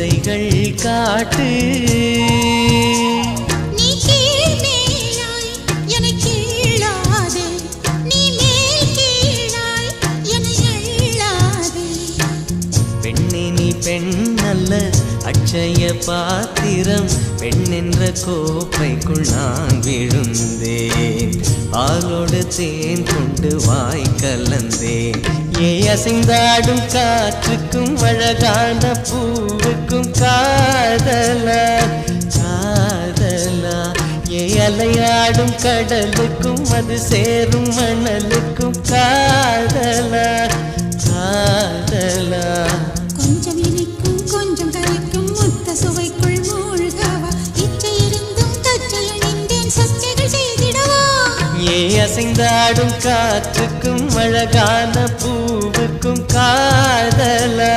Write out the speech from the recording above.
வித்தைகள் காட்டு பெண்ணல்ல அட்சய பாத்திரம் பெண்ணென்ற கோப்பைக்குள் நான் விழுந்தேன் பாலோடு தேன் கொண்டு வாய் கலந்தேன் ஏ அசைந்தாடும் காற்றுக்கும் அழகான பூவுக்கும் காதலா காதலா ஏ அலையாடும் கடலுக்கும் அது சேரும் மணலுக்கும் காதலா காதலா கொஞ்சம் இனிக்கும் கொஞ்சம் கரைக்கும் முத்த சுவைக்குள் மூழ்கவா இச்சை இருந்தும் தச்சையணிந்தேன் சச்சைகள் செய்திடவா ஏ அசைந்தாடும் காற்றுக்கும் அழகான பூவுக்கும் காதலா